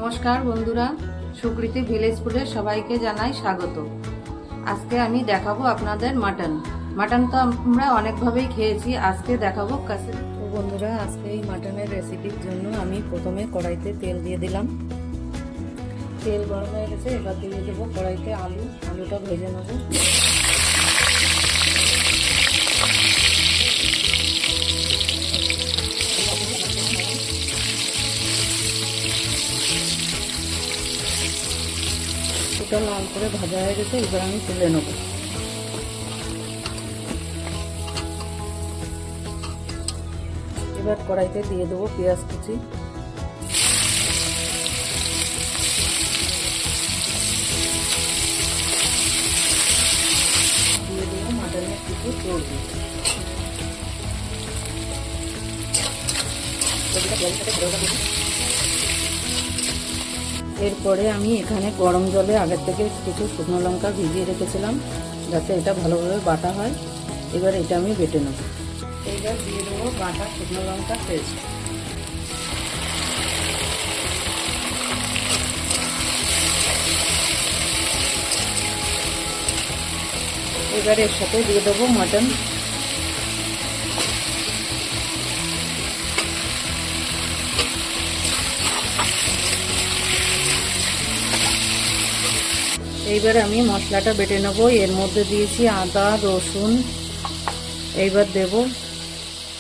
নমস্কার বন্ধুরা, সুকৃতি ভিলেজ ফুডে সবাইকে জানাই স্বাগত। আজকে আমি দেখাবো আপনাদের মাটন তো আমরা অনেকভাবেই খেয়েছি, আজকে দেখাবো কাসেরি। তো বন্ধুরা, আজকে এই মাটনের রেসিপির জন্য আমি প্রথমে কড়াইতে তেল দিয়ে দিলাম। তেল গরম হয়ে গেছে, এবার দিয়ে দেবো কড়াইতে আলুটা ভেজে নেবো। এটা লাল করে ভাজা হয়ে গেছে, এবার আমি তুলে নেব। এবার কড়াইতে দিয়ে দেবো পেঁয়াজ কুচি, দিয়ে দেবো মাটনের কিছু চর্বি। এরপরে আমি এখানে গরম জলে আগের থেকে কিছু শুকনো লঙ্কা ভিজিয়ে রেখেছিলাম যাতে এটা ভালোভাবে বাটা হয়। এবার এটা আমি বেটে নেব। এইবার দিয়ে দেবো বাটা শুকনো লঙ্কা পেস্ট। এবার এর সাথে দিয়ে দেবো মাটন। এইবার আমি মশলাটা বেটে নেবো। এর মধ্যে দিয়েছি আদা রসুন, এইবার দেব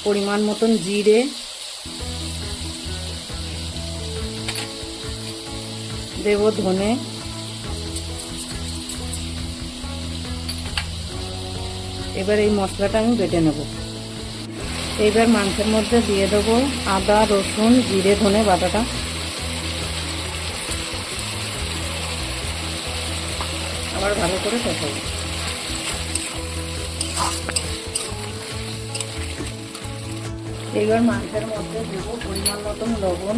পরিমাণ মতন জিরে, দেব ধনে, এবার এই মশলাটা আমি বেটে নেব। এইবার মাংসের মধ্যে দিয়ে দেবো আদা রসুন জিরে ধনে বাটাটা। আবার ভালো করে কষাবো। এইবার মাংসের মধ্যে দেবো পরিমাণ মতন লবণ,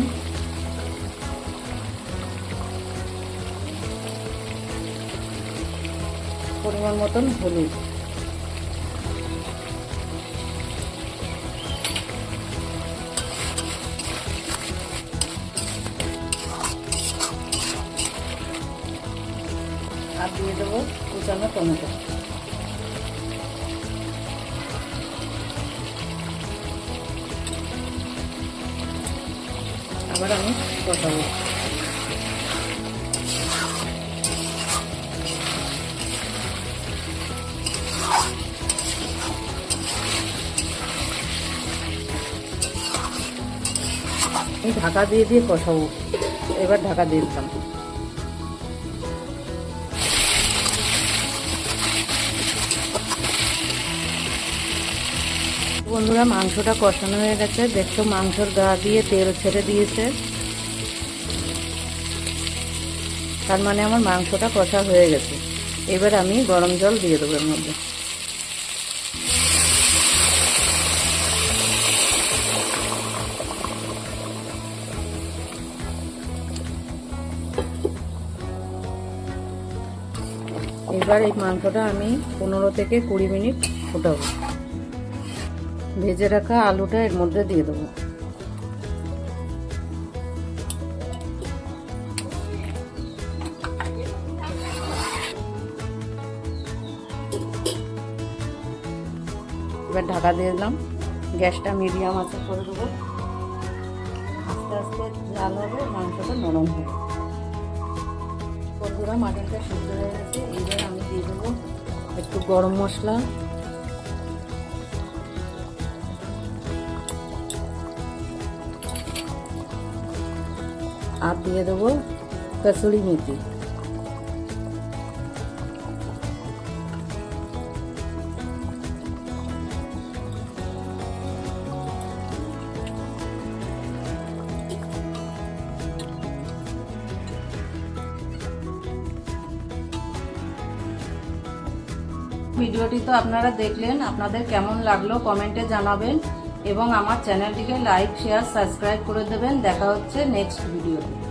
পরিমাণ মতন হলুদ, আর দিয়ে দেবো কুচানো টমেটো। আবার আমি কষাবো। আমি ঢাকা দিয়ে কষাবো। এবার ঢাকা দিয়ে দিলাম। বন্ধুরা, মাংসটা কষানো হয়ে গেছে, দেখছো মাংসর গা দিয়ে তেল ছেড়ে দিয়েছে, তার মানে আমার মাংসটা কষা হয়ে গেছে। এবার আমি গরম জল দিয়ে দেবো এর মধ্যে। এবার এই মাংসটা আমি 15 থেকে 20 মিনিট ফুটাবো। ভেজে রাখা আলুটা এর মধ্যে দিয়ে দেবো। এবার ঢাকা দিয়ে দিলাম। গ্যাসটা মিডিয়াম আঁচে করে দেবো। আস্তে আস্তে জাল হবে, মাংসটা নরম হবে। বন্ধুরা, মাটনটা সিদ্ধ হয়ে গেছে। এইবার আমি দিয়ে দেবো একটু গরম মশলা, আর দিয়ে দেবো কসুরি মেথি। ভিডিওটি তো আপনারা দেখলেন, আপনাদের কেমন লাগলো কমেন্টে জানাবেন এবং আমার চ্যানেলটিকে লাইক শেয়ার সাবস্ক্রাইব করে দেবেন। দেখা হচ্ছে নেক্সট ভিডিওতে।